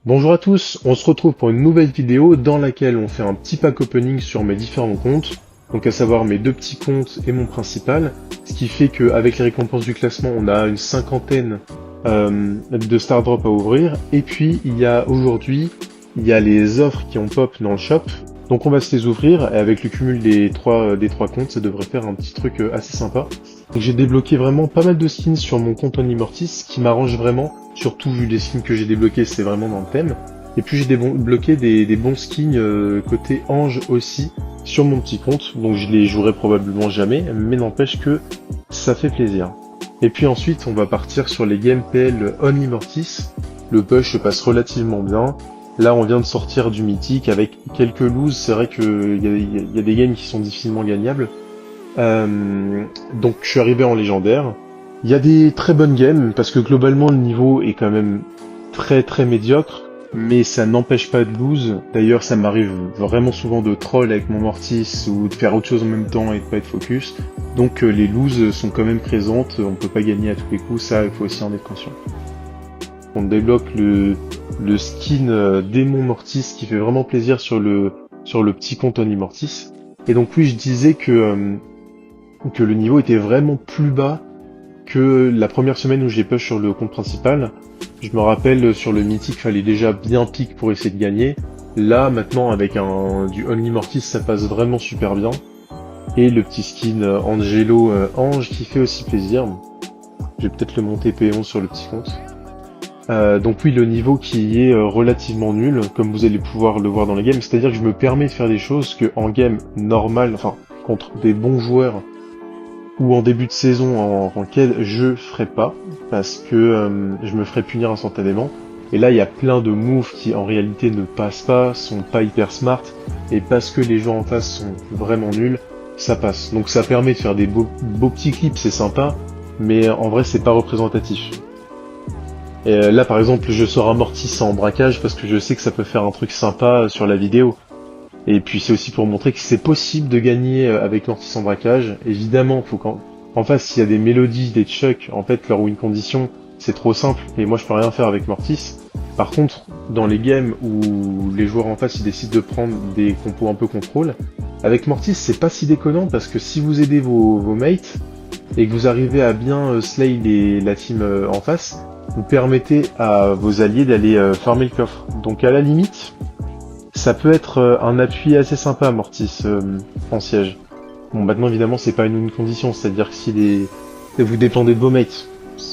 Bonjour à tous, on se retrouve pour une nouvelle vidéo dans laquelle on fait un petit pack opening sur mes différents comptes, donc à savoir mes deux petits comptes et mon principal, ce qui fait qu'avec les récompenses du classement on a une cinquantaine de Star Drop à ouvrir, et puis aujourd'hui il y a les offres qui ont pop dans le shop, donc on va se les ouvrir et avec le cumul des trois comptes ça devrait faire un petit truc assez sympa. Donc j'ai débloqué vraiment pas mal de skins sur mon compte Onimortis, ce qui m'arrange vraiment, surtout vu les skins que j'ai débloqués, c'est vraiment dans le thème. Et puis j'ai débloqué des bons skins côté ange aussi sur mon petit compte, donc je les jouerai probablement jamais, mais n'empêche que ça fait plaisir. Et puis ensuite on va partir sur les games PL Onimortis. Le push se passe relativement bien. Là on vient de sortir du mythique avec quelques loses, c'est vrai qu'il y a des games qui sont difficilement gagnables. Donc je suis arrivé en légendaire. Il y a des très bonnes games parce que globalement le niveau est quand même très médiocre, mais ça n'empêche pas de lose. D'ailleurs ça m'arrive vraiment souvent de troll avec mon Mortis ou de faire autre chose en même temps et de pas être focus. Donc les loses sont quand même présentes, on peut pas gagner à tous les coups, ça il faut aussi en être conscient. On débloque le skin démon Mortis qui fait vraiment plaisir sur le petit compte Onimortis. Et donc oui je disais que le niveau était vraiment plus bas que la première semaine où j'ai push sur le compte principal. Je me rappelle sur le mythique fallait déjà bien pique pour essayer de gagner. Là maintenant avec du Onimortis ça passe vraiment super bien. Et le petit skin Angelo Ange qui fait aussi plaisir. Je vais peut-être le monter P11 sur le petit compte. Donc oui, le niveau qui est relativement nul, comme vous allez pouvoir le voir dans les games, c'est-à-dire que je me permets de faire des choses que en game normal, enfin contre des bons joueurs ou en début de saison en ranked, je ferai pas, parce que je me ferai punir instantanément. Et là, il y a plein de moves qui en réalité ne passent pas, sont pas hyper smart, et parce que les joueurs en face sont vraiment nuls, ça passe. Donc ça permet de faire des beaux petits clips, c'est sympa, mais en vrai c'est pas représentatif. Et là par exemple je sors un Mortis en braquage parce que je sais que ça peut faire un truc sympa sur la vidéo. Et puis c'est aussi pour montrer que c'est possible de gagner avec Mortis en braquage. Évidemment, faut qu'en face s'il y a des mélodies, des chucks, en fait leur win condition c'est trop simple et moi je peux rien faire avec Mortis. Par contre, dans les games où les joueurs en face ils décident de prendre des compos un peu contrôle, avec Mortis c'est pas si déconnant parce que si vous aidez vos mates et que vous arrivez à bien slay la team en face, vous permettez à vos alliés d'aller farmer le coffre. Donc à la limite, ça peut être un appui assez sympa Mortis en siège. Bon maintenant évidemment c'est pas une condition, c'est-à-dire que si vous dépendez de vos mates,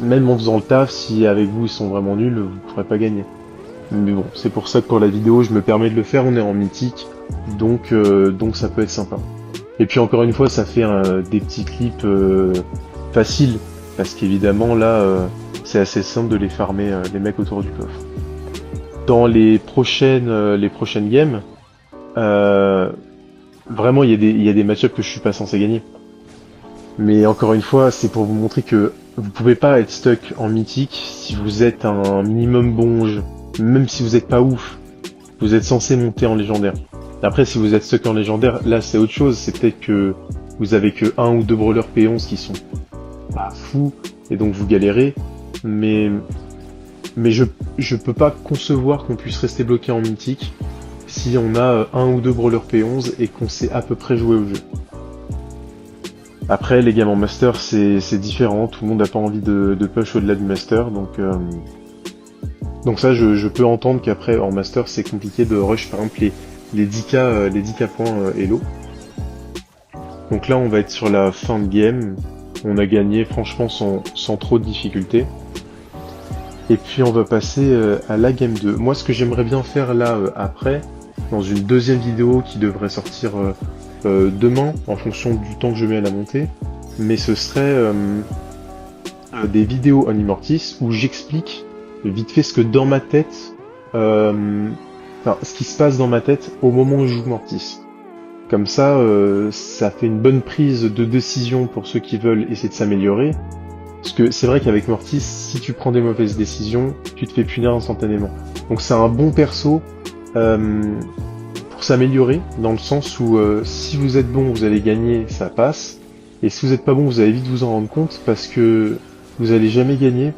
même en faisant le taf, si avec vous ils sont vraiment nuls, vous pourrez pas gagner. Mais bon, c'est pour ça que pour la vidéo je me permets de le faire, on est en mythique, donc ça peut être sympa. Et puis encore une fois ça fait des petits clips faciles, parce qu'évidemment là c'est assez simple de les farmer les mecs autour du coffre. Dans les prochaines games, vraiment il y a des match-ups que je suis pas censé gagner. Mais encore une fois, c'est pour vous montrer que vous pouvez pas être stuck en mythique si vous êtes un minimum bon jeu. Même si vous êtes pas ouf, vous êtes censé monter en légendaire. Après, si vous êtes stuck en légendaire, là c'est autre chose, c'est peut-être que vous avez que 1 ou 2 brawlers P11 qui sont pas fous, et donc vous galérez, mais je peux pas concevoir qu'on puisse rester bloqué en mythique si on a 1 ou 2 brawlers P11 et qu'on sait à peu près jouer au jeu. Après les games en master c'est différent, tout le monde n'a pas envie de push au-delà du master, donc ça je peux entendre qu'après en master c'est compliqué de rush par exemple les 10k points Elo. Donc là on va être sur la fin de game, on a gagné franchement sans trop de difficultés. Et puis on va passer à la game 2. Moi ce que j'aimerais bien faire là après, dans une deuxième vidéo qui devrait sortir demain en fonction du temps que je mets à la montée, mais ce serait des vidéos Onimortis où j'explique vite fait ce que dans ma tête, enfin ce qui se passe dans ma tête au moment où je joue Mortis. Comme ça, ça fait une bonne prise de décision pour ceux qui veulent essayer de s'améliorer. Parce que c'est vrai qu'avec Mortis, si tu prends des mauvaises décisions, tu te fais punir instantanément. Donc c'est un bon perso pour s'améliorer, dans le sens où si vous êtes bon, vous allez gagner, ça passe. Et si vous êtes pas bon, vous allez vite vous en rendre compte, parce que vous allez jamais gagner,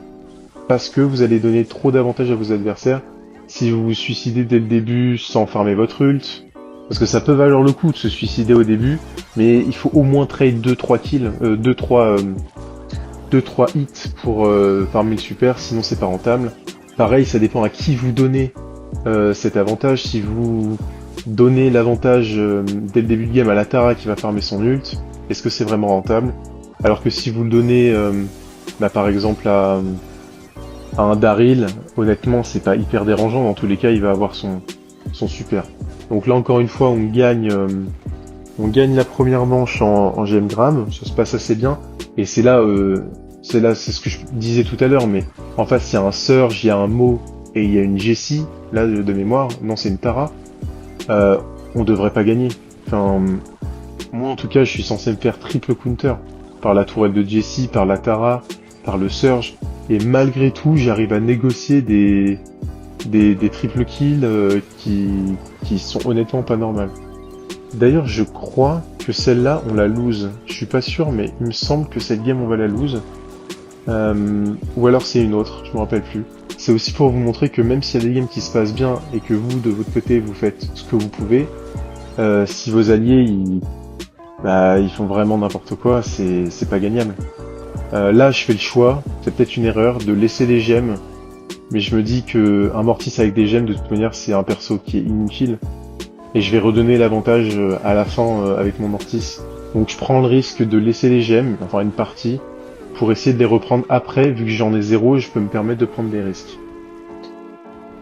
parce que vous allez donner trop d'avantages à vos adversaires, si vous vous suicidez dès le début sans farmer votre ult, parce que ça peut valoir le coup de se suicider au début, mais il faut au moins trade 2-3 kills, 2-3 hits pour farmer le super, sinon c'est pas rentable. Pareil, ça dépend à qui vous donnez cet avantage. Si vous donnez l'avantage dès le début de game à la Tara qui va farmer son ult, est-ce que c'est vraiment rentable? Alors que si vous le donnez par exemple à un Daryl, honnêtement c'est pas hyper dérangeant, dans tous les cas il va avoir son super. Donc là encore une fois on gagne la première manche en GM Gram, ça se passe assez bien, et c'est là c'est ce que je disais tout à l'heure, mais en face il y a un Surge, il y a un Mo et il y a une Jessie, là de mémoire, non c'est une Tara, on devrait pas gagner. Enfin, moi en tout cas je suis censé me faire triple counter par la tourelle de Jessie, par la Tara, par le Surge, et malgré tout j'arrive à négocier des triple kills qui sont honnêtement pas normales. D'ailleurs je crois que celle-là on la lose, je suis pas sûr mais il me semble que cette game on va la lose. Ou alors c'est une autre, je me rappelle plus. C'est aussi pour vous montrer que même s'il y a des games qui se passent bien et que vous de votre côté vous faites ce que vous pouvez, si vos alliés ils font vraiment n'importe quoi, c'est pas gagnable. Là je fais le choix, c'est peut-être une erreur, de laisser des gemmes, mais je me dis que un Mortis avec des gemmes de toute manière c'est un perso qui est inutile, et je vais redonner l'avantage à la fin avec mon Mortis. Donc je prends le risque de laisser les gemmes, enfin une partie, pour essayer de les reprendre après, vu que j'en ai zéro, je peux me permettre de prendre des risques.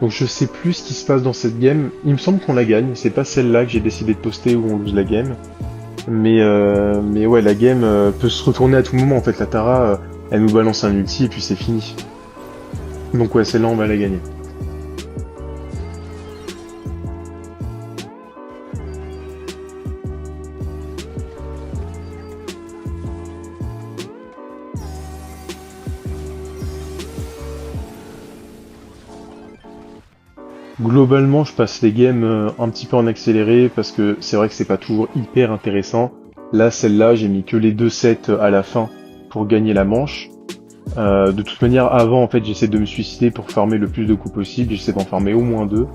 Donc je sais plus ce qui se passe dans cette game, il me semble qu'on la gagne, c'est pas celle-là que j'ai décidé de poster où on lose la game. Mais ouais, la game peut se retourner à tout moment, en fait, la Tara, elle nous balance un ulti et puis c'est fini. Donc ouais, celle-là on va la gagner. Globalement, je passe les games un petit peu en accéléré parce que c'est vrai que c'est pas toujours hyper intéressant. Là, celle-là, j'ai mis que les 2 sets à la fin pour gagner la manche. De toute manière, avant, en fait, j'essaie de me suicider pour farmer le plus de coups possible. J'essaie d'en farmer au moins 2.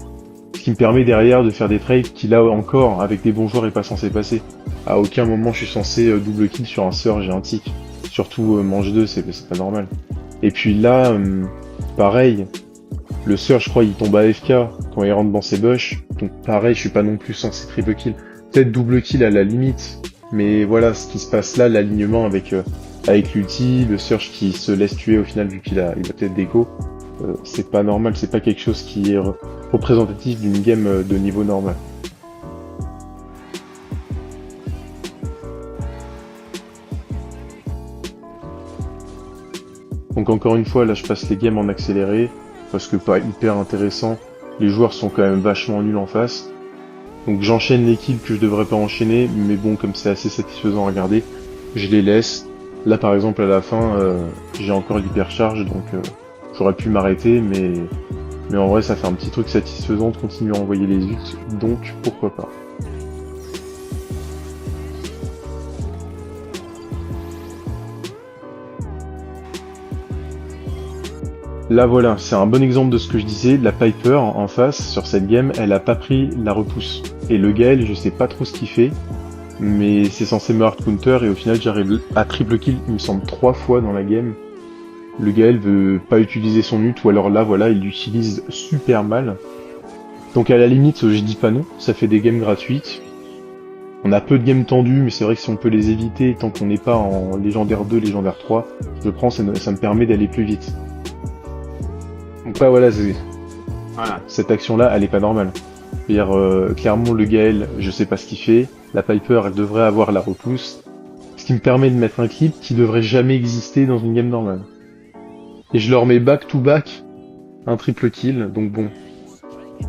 Ce qui me permet derrière de faire des trades qui, là encore, avec des bons joueurs, est pas censé passer. À aucun moment, je suis censé double kill sur un Surge et un Tick. Surtout manche 2, c'est pas normal. Et puis là, pareil. Le Surge, je crois, il tombe AFK quand il rentre dans ses bush. Donc pareil, je suis pas non plus censé triple kill. Peut-être double kill à la limite. Mais voilà, ce qui se passe là, l'alignement avec l'ulti, le Surge qui se laisse tuer au final vu qu'il a peut-être d'écho. C'est pas normal, c'est pas quelque chose qui est représentatif d'une game de niveau normal. Donc encore une fois, là je passe les games en accéléré, parce que pas hyper intéressant, les joueurs sont quand même vachement nuls en face. Donc j'enchaîne les kills que je devrais pas enchaîner, mais bon, comme c'est assez satisfaisant à regarder, je les laisse. Là par exemple à la fin, j'ai encore l'hypercharge, donc j'aurais pu m'arrêter, mais en vrai ça fait un petit truc satisfaisant de continuer à envoyer les ults, donc pourquoi pas. Là voilà, c'est un bon exemple de ce que je disais, la Piper en face, sur cette game, elle a pas pris la repousse. Et le Gale, je sais pas trop ce qu'il fait, mais c'est censé me hard counter, et au final j'arrive à triple kill, il me semble 3 fois dans la game. Le Gale veut pas utiliser son ult, ou alors là voilà, il l'utilise super mal. Donc à la limite, je dis pas non, ça fait des games gratuites. On a peu de games tendues, mais c'est vrai que si on peut les éviter, tant qu'on n'est pas en légendaire 2, légendaire 3, je prends, ça me permet d'aller plus vite. Donc là, voilà, cette action-là, elle est pas normale. C'est-à-dire, clairement, le Gaël, je sais pas ce qu'il fait. La Piper, elle devrait avoir la repousse. Ce qui me permet de mettre un clip qui devrait jamais exister dans une game normale. Et je leur mets back-to-back un triple kill, donc bon.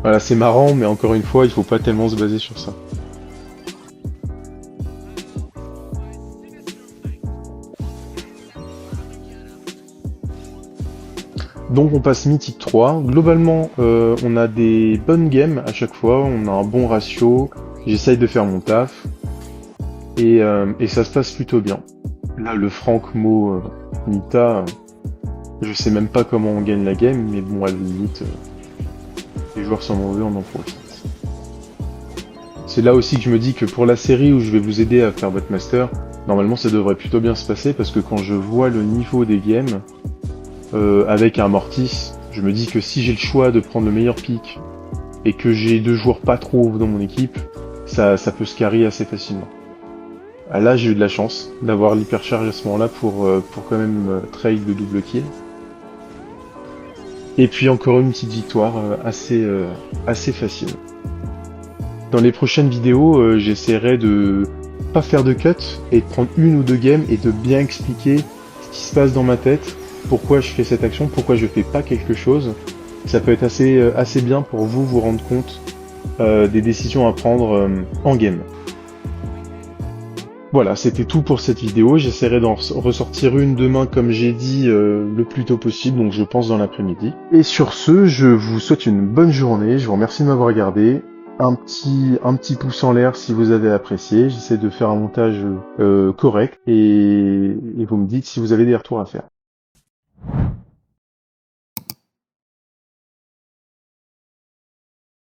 Voilà, c'est marrant, mais encore une fois, il faut pas tellement se baser sur ça. Donc on passe Mythique 3. Globalement, on a des bonnes games à chaque fois, on a un bon ratio, j'essaye de faire mon taf, et ça se passe plutôt bien. Là, le Frank Mo Nita, je sais même pas comment on gagne la game, mais bon, à la limite, Les joueurs sont mauvais, on en profite. C'est là aussi que je me dis que pour la série où je vais vous aider à faire votre master, normalement ça devrait plutôt bien se passer parce que quand je vois le niveau des games avec un Mortis, je me dis que si j'ai le choix de prendre le meilleur pick et que j'ai 2 joueurs pas trop hauts dans mon équipe, ça peut se carry assez facilement. Ah, là j'ai eu de la chance d'avoir l'hypercharge à ce moment-là pour quand même trade le double kill. Et puis encore une petite victoire assez facile. Dans les prochaines vidéos, j'essaierai de pas faire de cut et de prendre 1 ou 2 games et de bien expliquer ce qui se passe dans ma tête, pourquoi je fais cette action, pourquoi je fais pas quelque chose. Ça peut être assez bien pour vous rendre compte des décisions à prendre en game. Voilà, c'était tout pour cette vidéo. J'essaierai d'en ressortir une demain, comme j'ai dit, le plus tôt possible, donc je pense dans l'après-midi. Et sur ce, je vous souhaite une bonne journée. Je vous remercie de m'avoir regardé. Un petit pouce en l'air si vous avez apprécié. J'essaie de faire un montage correct et vous me dites si vous avez des retours à faire.